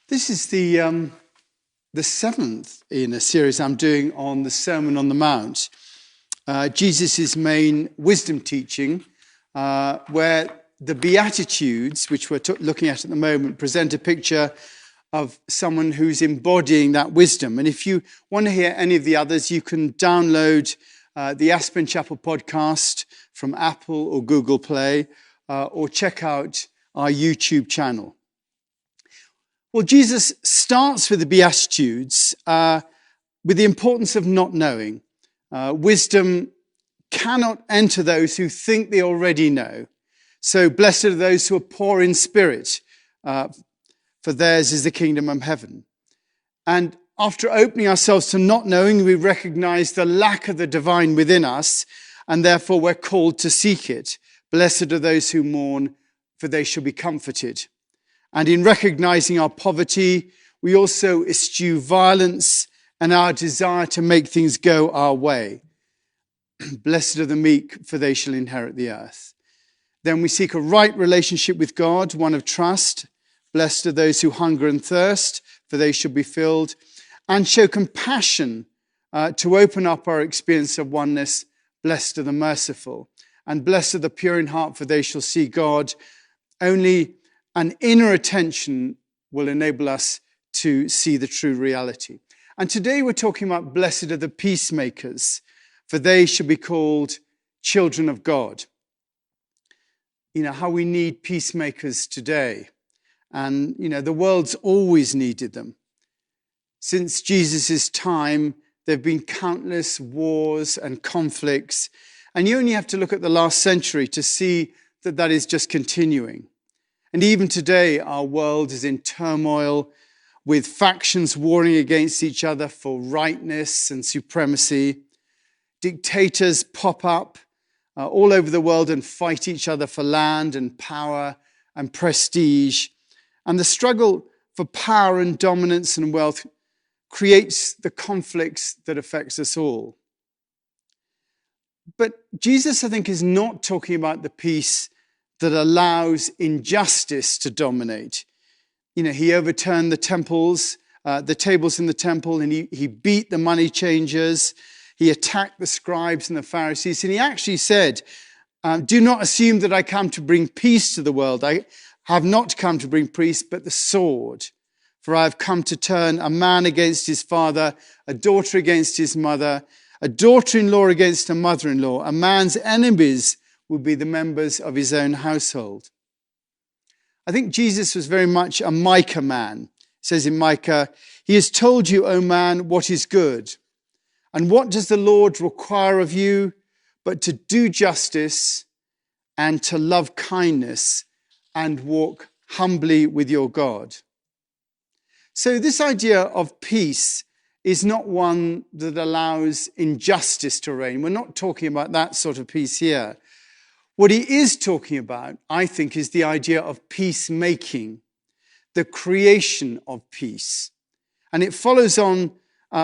This is the seventh in a series I'm doing on the Sermon on the Mount, Jesus' main wisdom teaching, where the Beatitudes, which we're looking at the moment, present a picture of someone who's embodying that wisdom. And if you want to hear any of the others, you can download the Aspen Chapel podcast from Apple or Google Play, or check out our YouTube channel. Well, Jesus starts with the Beatitudes with the importance of not knowing. Wisdom cannot enter those who think they already know. So blessed are those who are poor in spirit, for theirs is the kingdom of heaven. And after opening ourselves to not knowing, we recognize the lack of the divine within us, and therefore we're called to seek it. Blessed are those who mourn, for they shall be comforted. And in recognizing our poverty, we also eschew violence and our desire to make things go our way. Blessed are the meek, for they shall inherit the earth. Then we seek a right relationship with God, one of trust. Blessed are those who hunger and thirst, for they shall be filled. And show compassion to open up our experience of oneness. Blessed are the merciful. And blessed are the pure in heart, for they shall see God. Only an inner attention will enable us to see the true reality. And today we're talking about blessed are the peacemakers, for they shall be called children of God. You know, how we need peacemakers today. And, you know, the world's always needed them. Since Jesus' time, there have been countless wars and conflicts. And you only have to look at the last century to see that that is just continuing. And even today, our world is in turmoil with factions warring against each other for rightness and supremacy. Dictators pop up all over the world and fight each other for land and power and prestige. And the struggle for power and dominance and wealth creates the conflicts that affects us all. But Jesus, I think, is not talking about the peace that allows injustice to dominate. You know, he overturned the tables in the temple, and he beat the money changers. He attacked the scribes and the Pharisees. And he actually said, do not assume that I come to bring peace to the world. I have not come to bring peace, but the sword. For I have come to turn a man against his father, a daughter against his mother, a daughter-in-law against a mother-in-law. A man's enemies will be the members of his own household. I think Jesus was very much a Micah man. It says in Micah, he has told you, O man, what is good. And what does the Lord require of you but to do justice and to love kindness and walk humbly with your God? So this idea of peace is not one that allows injustice to reign. We're not talking about that sort of peace here. What he is talking about, I think, is the idea of peacemaking, the creation of peace. And it follows on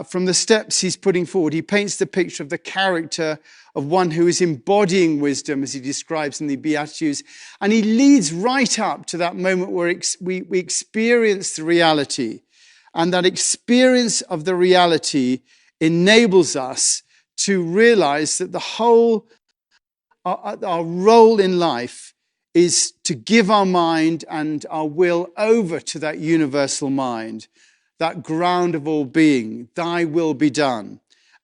from the steps he's putting forward. He paints the picture of the character of one who is embodying wisdom, as he describes in the Beatitudes. And he leads right up to that moment where we experience the reality. And that experience of the reality enables us to realize that the whole our role in life is to give our mind and our will over to that universal mind, that ground of all being, thy will be done,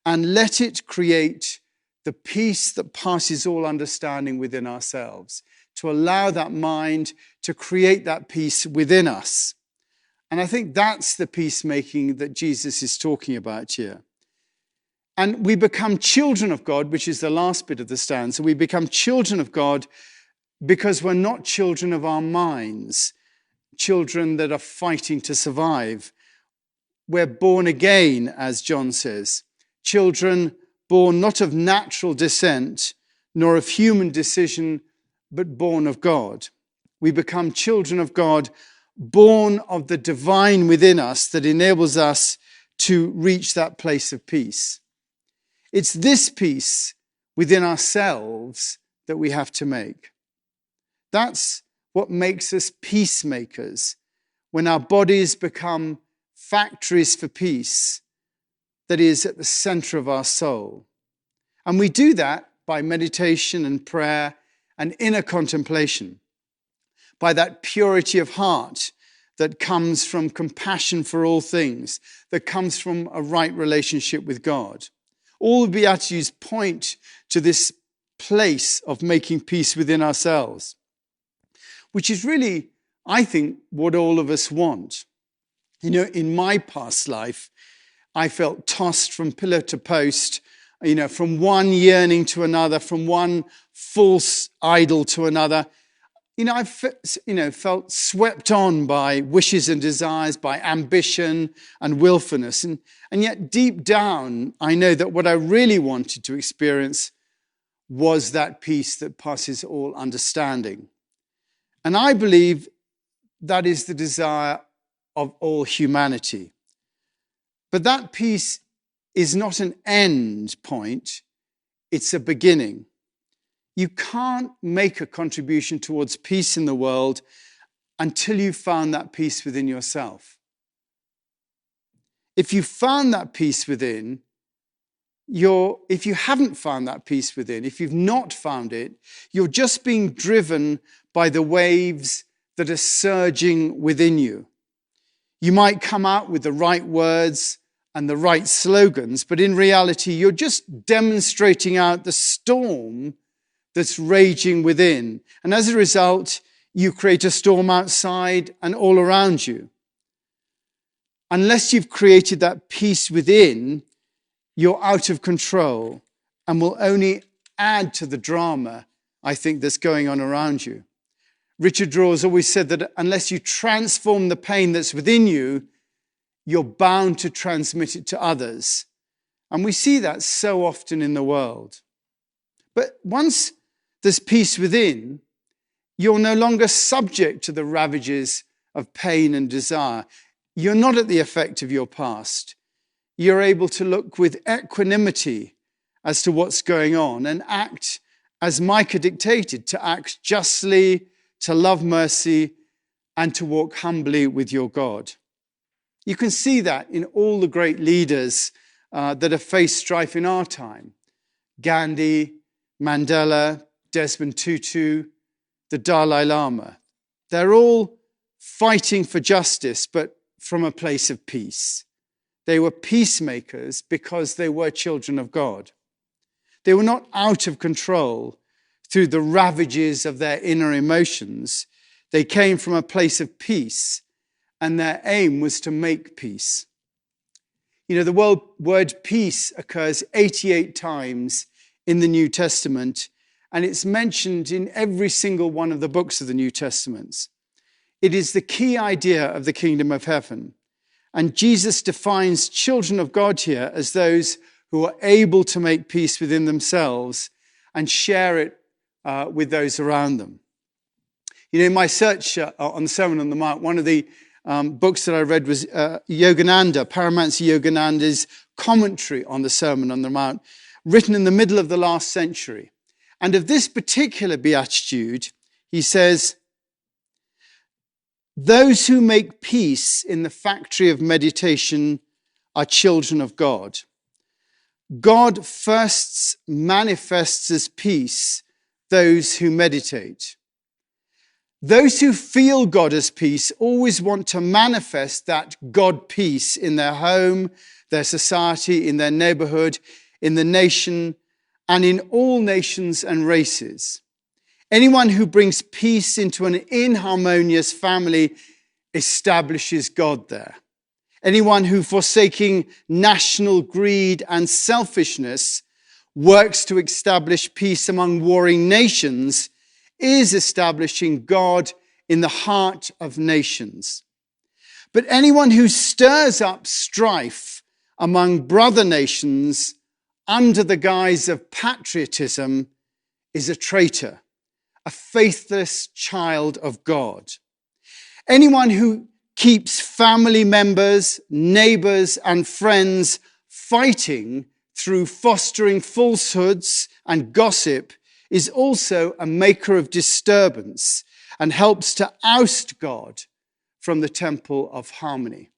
and let it create the peace that passes all understanding within ourselves, to allow that mind to create that peace within us. And I think that's the peacemaking that Jesus is talking about here. And we become children of God, which is the last bit of the stanza. We become children of God because we're not children of our minds, children that are fighting to survive. We're born again, as John says, children born not of natural descent, nor of human decision, but born of God. We become children of God, born of the divine within us that enables us to reach that place of peace. It's this peace within ourselves that we have to make. That's what makes us peacemakers. when our bodies become factories for peace that is at the center of our soul. And we do that by meditation and prayer and inner contemplation, by that purity of heart that comes from compassion for all things, that comes from a right relationship with God. All the Beatitudes point to this place of making peace within ourselves, which is really, I think, what all of us want. You know, in my past life, I felt tossed from pillar to post, you know, from one yearning to another, from one false idol to another. You know, I felt swept on by wishes and desires, by ambition and willfulness. And yet deep down, I know that what I really wanted to experience was that peace that passes all understanding. And I believe that is the desire of all humanity. But that peace is not an end point, it's a beginning. You can't make a contribution towards peace in the world until you've found that peace within yourself. If you found that peace within, if you haven't found that peace within, if you've not found it, you're just being driven by the waves that are surging within you. You might come out with the right words and the right slogans, but in reality, you're just demonstrating out the storm that's raging within. And as a result, you create a storm outside and all around you. Unless you've created that peace within, you're out of control and will only add to the drama, I think, that's going on around you. Richard Rohr has always said that unless you transform the pain that's within you, you're bound to transmit it to others. And we see that so often in the world. But once there's peace within, you're no longer subject to the ravages of pain and desire. You're not at the effect of your past. You're able to look with equanimity as to what's going on and act as Micah dictated, to act justly, to love mercy, and to walk humbly with your God. You can see that in all the great leaders that have faced strife in our time. Gandhi, Mandela, Desmond Tutu, the Dalai Lama. They're all fighting for justice, but from a place of peace. They were peacemakers because they were children of God. They were not out of control through the ravages of their inner emotions. They came from a place of peace, and their aim was to make peace. You know, the word peace occurs 88 times in the New Testament, and it's mentioned in every single one of the books of the New Testament. It is the key idea of the kingdom of heaven. And Jesus defines children of God here as those who are able to make peace within themselves and share it with those around them. You know, in my search on the Sermon on the Mount, one of the books that I read was Yogananda, Paramahansa Yogananda's commentary on the Sermon on the Mount, written in the middle of the last century. And of this particular beatitude, he says, "Those who make peace in the factory of meditation are children of God. God first manifests as peace those who meditate. Those who feel God as peace always want to manifest that God peace in their home, their society, in their neighborhood, in the nation, and in all nations and races. Anyone who brings peace into an inharmonious family establishes God there. Anyone who, forsaking national greed and selfishness, works to establish peace among warring nations is establishing God in the heart of nations. But anyone who stirs up strife among brother nations under the guise of patriotism is a traitor, a faithless child of God. Anyone who keeps family members, neighbors, and friends fighting through fostering falsehoods and gossip is also a maker of disturbance and helps to oust God from the temple of harmony.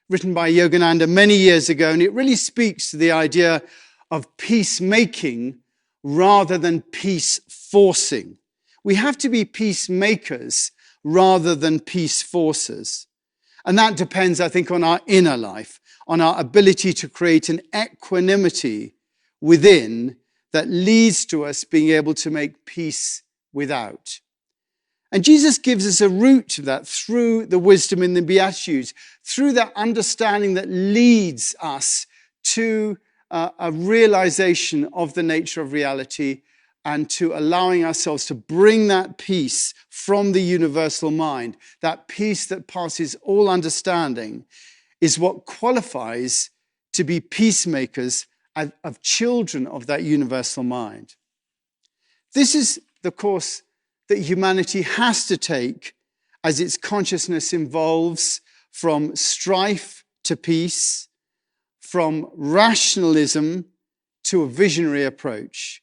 Written by Yogananda many years ago, and it really speaks to the idea of peacemaking rather than peace forcing. We have to be peacemakers rather than peace forcers. And that depends, I think, on our inner life, on our ability to create an equanimity within that leads to us being able to make peace without. And Jesus gives us a route to that through the wisdom in the Beatitudes, through that understanding that leads us to a realization of the nature of reality and to allowing ourselves to bring that peace from the universal mind, that peace that passes all understanding, is what qualifies to be peacemakers of children of that universal mind. This is the course that humanity has to take as its consciousness evolves from strife to peace, from rationalism to a visionary approach,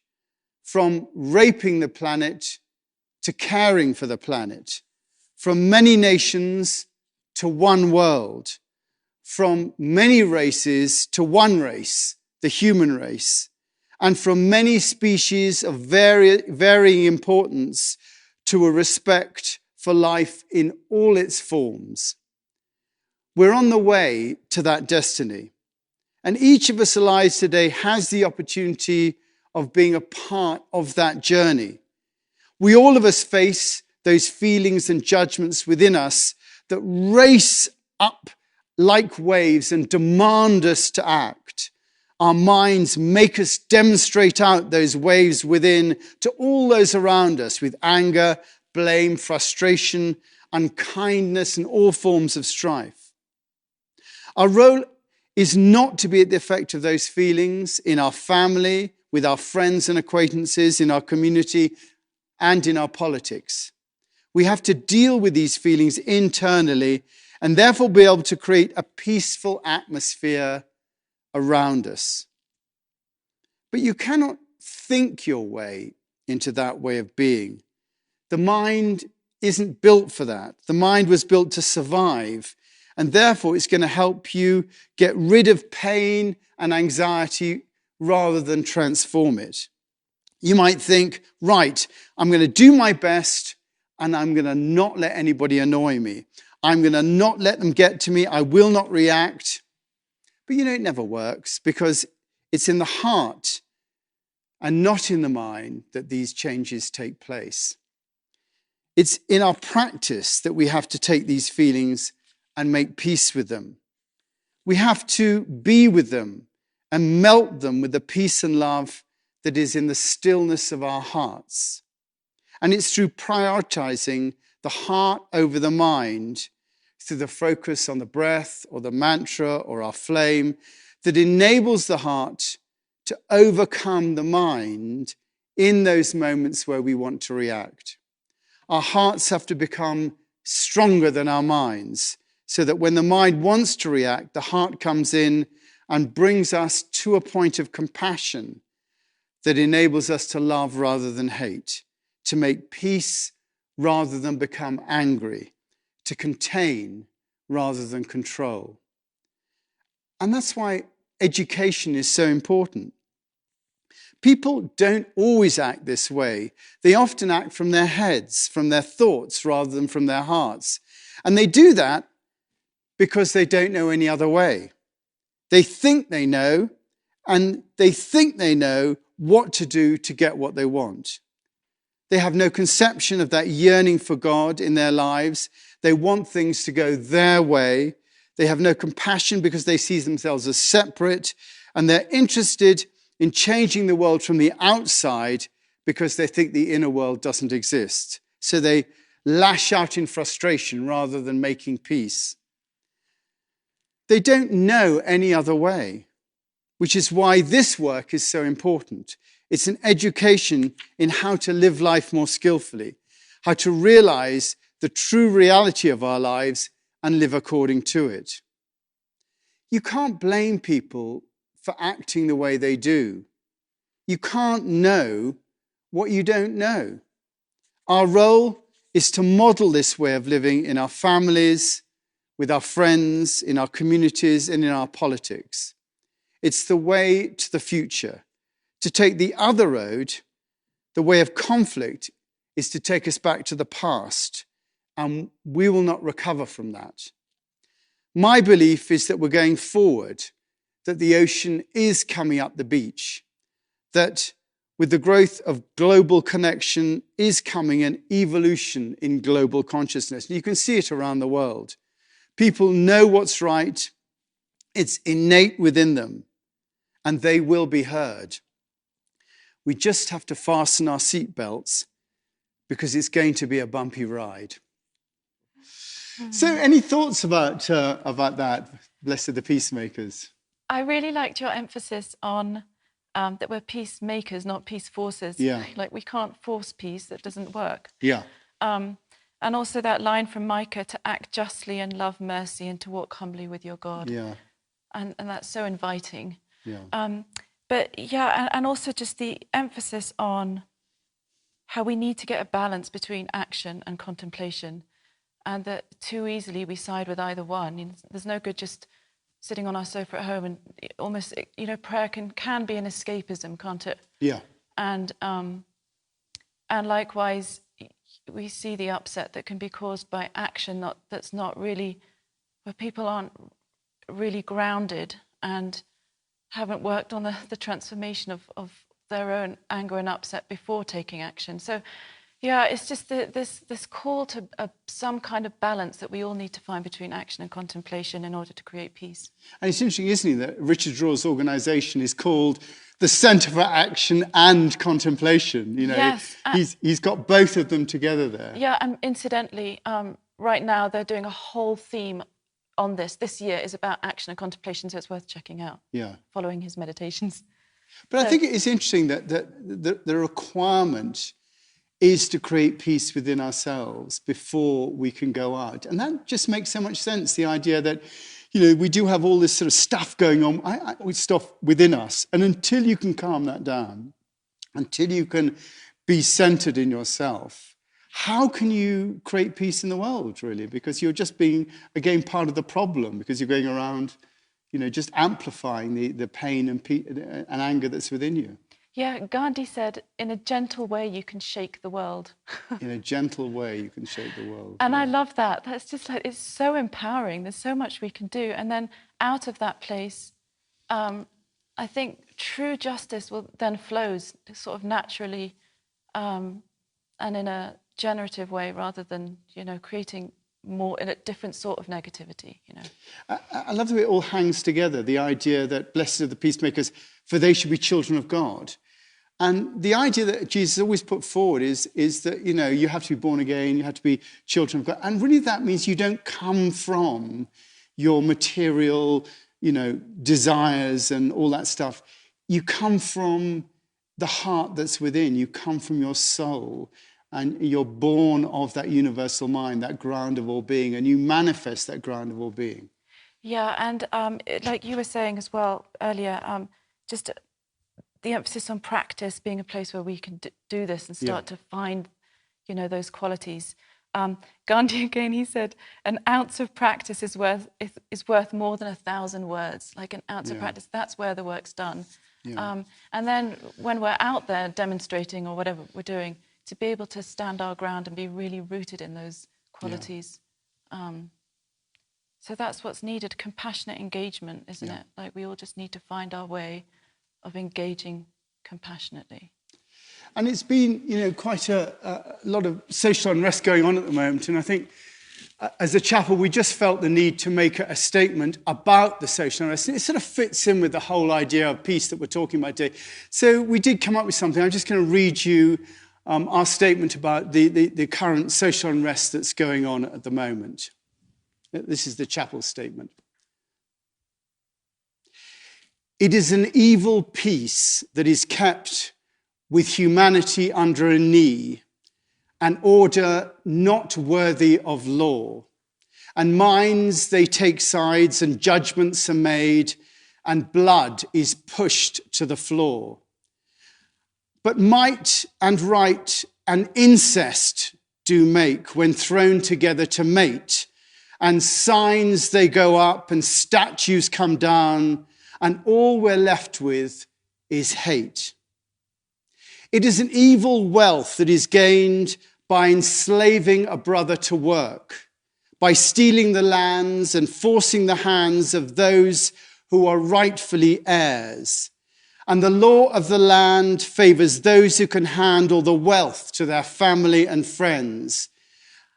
from raping the planet to caring for the planet, from many nations to one world, from many races to one race, the human race, and from many species of varying importance to a respect for life in all its forms. We're on the way to that destiny. And each of us alive today has the opportunity of being a part of that journey. We all of us face those feelings and judgments within us that race up like waves and demand us to act. Our minds make us demonstrate out those waves within to all those around us with anger, blame, frustration, unkindness, and all forms of strife. Our role is not to be at the effect of those feelings in our family, with our friends and acquaintances, in our community, and in our politics. We have to deal with these feelings internally and therefore be able to create a peaceful atmosphere around us. But you cannot think your way into that way of being. The mind isn't built for that. The mind was built to survive, and therefore it's going to help you get rid of pain and anxiety rather than transform it. You might think, right, I'm going to do my best and I'm going to not let anybody annoy me. I'm going to not let them get to me. I will not react. But it never works because it's in the heart and not in the mind that these changes take place. It's in our practice that we have to take these feelings and make peace with them. We have to be with them and melt them with the peace and love that is in the stillness of our hearts. And it's through prioritizing the heart over the mind, through the focus on the breath or the mantra or our flame, that enables the heart to overcome the mind in those moments where we want to react. Our hearts have to become stronger than our minds, so that when the mind wants to react, the heart comes in and brings us to a point of compassion that enables us to love rather than hate, to make peace rather than become angry, to contain rather than control. And that's why education is so important. People don't always act this way. They often act from their heads, from their thoughts, rather than from their hearts. And they do that because they don't know any other way. They think they know, and they think they know what to do to get what they want. They have no conception of that yearning for God in their lives. They want things to go their way. They have no compassion because they see themselves as separate, and they're interested in changing the world from the outside because they think the inner world doesn't exist. So they lash out in frustration rather than making peace. They don't know any other way, which is why this work is so important. It's an education in how to live life more skillfully, how to realize the true reality of our lives and live according to it. You can't blame people for acting the way they do. You can't know what you don't know. Our role is to model this way of living in our families, with our friends, in our communities, and in our politics. It's the way to the future. To take the other road, the way of conflict, is to take us back to the past, and we will not recover from that. My belief is that we're going forward, that the ocean is coming up the beach, that with the growth of global connection is coming an evolution in global consciousness. And you can see it around the world. People know what's right. It's innate within them, and they will be heard. We just have to fasten our seatbelts because it's going to be a bumpy ride. So any thoughts about that, Blessed the Peacemakers? I really liked your emphasis on that we're peacemakers, not peace forces. Yeah. Like we can't force peace, that doesn't work. Yeah. And also that line from Micah, to act justly and love mercy and to walk humbly with your God. Yeah. And that's so inviting. Yeah. But yeah, and also just the emphasis on how we need to get a balance between action and contemplation, and that too easily we side with either one. There's no good just sitting on our sofa at home, and almost, prayer can be an escapism, can't it? Yeah. And likewise, we see the upset that can be caused by action that's not really, where people aren't really grounded and haven't worked on the transformation of their own anger and upset before taking action. So, yeah, it's just this call to some kind of balance that we all need to find between action and contemplation in order to create peace. And it's interesting, isn't it, that Richard Rohr's organisation is called the Centre for Action and Contemplation. Yes. He's got both of them together there. Yeah, and incidentally, right now they're doing a whole theme on this year is about action and contemplation, so it's worth checking out. Yeah. Following his meditations. But I think it's interesting that the requirement is to create peace within ourselves before we can go out. And that just makes so much sense, the idea that, we do have all this sort of stuff going on, stuff within us. And until you can calm that down, until you can be centered in yourself, how can you create peace in the world, really? Because you're just being, again, part of the problem, because you're going around, just amplifying the pain and anger that's within you. Yeah, Gandhi said, in a gentle way, you can shake the world. In a gentle way, you can shake the world. And I love that. That's just like, it's so empowering. There's so much we can do. And then out of that place, I think true justice then flows sort of naturally and in a generative way, rather than, creating more in a different sort of negativity, I love the way it all hangs together, the idea that blessed are the peacemakers, for they should be children of God. And the idea that Jesus always put forward is that, you have to be born again, you have to be children of God. And really that means you don't come from your material, desires and all that stuff. You come from the heart that's within. You come from your soul. And you're born of that universal mind, that ground of all being, and you manifest that ground of all being. Yeah, and like you were saying as well earlier, just the emphasis on practice being a place where we can do this and start to find, those qualities. Gandhi again, he said, an ounce of practice is worth more than 1,000 words. Like an ounce of practice, that's where the work's done. Yeah. And then when we're out there demonstrating or whatever we're doing, to be able to stand our ground and be really rooted in those qualities. Yeah. So that's what's needed, compassionate engagement, isn't it? Like we all just need to find our way of engaging compassionately. And it's been, quite a lot of social unrest going on at the moment. And I think as a chapel, we just felt the need to make a statement about the social unrest. It sort of fits in with the whole idea of peace that we're talking about today. So we did come up with something. I'm just going to read you our statement about the current social unrest that's going on at the moment. This is the chapel statement. It is an evil peace that is kept with humanity under a knee, an order not worthy of law. And minds, they take sides, and judgments are made, and blood is pushed to the floor. But might and right and incest do make when thrown together to mate. And signs they go up and statues come down, and all we're left with is hate. It is an evil wealth that is gained by enslaving a brother to work, by stealing the lands and forcing the hands of those who are rightfully heirs. And the law of the land favors those who can handle the wealth to their family and friends.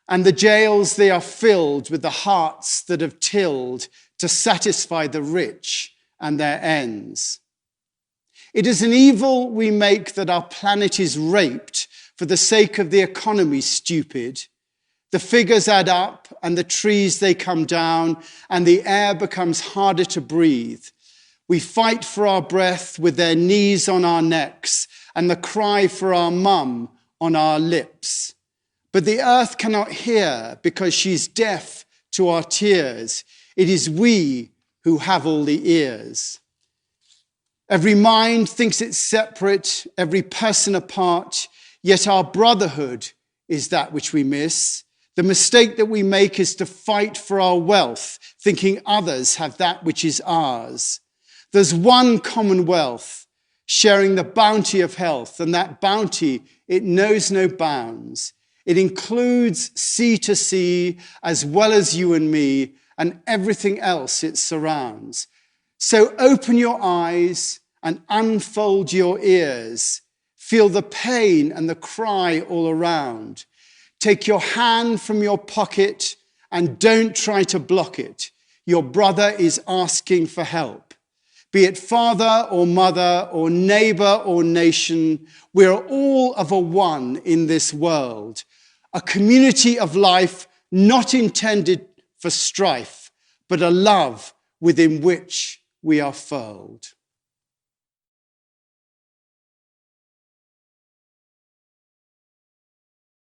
And the jails, they are filled with the hearts that have tilled to satisfy the rich and their ends. It is an evil we make that our planet is raped for the sake of the economy, stupid. The figures add up and the trees, they come down and the air becomes harder to breathe. We fight for our breath with their knees on our necks and the cry for our mum on our lips. But the earth cannot hear because she's deaf to our tears. It is we who have all the ears. Every mind thinks it's separate, every person apart, yet our brotherhood is that which we miss. The mistake that we make is to fight for our wealth, thinking others have that which is ours. There's one commonwealth, sharing the bounty of health, and that bounty, it knows no bounds. It includes sea to sea, as well as you and me, and everything else it surrounds. So open your eyes and unfold your ears. Feel the pain and the cry all around. Take your hand from your pocket and don't try to block it. Your brother is asking for help. Be it father or mother or neighbor or nation, we're all of a one in this world. A community of life not intended for strife, but a love within which we are furled.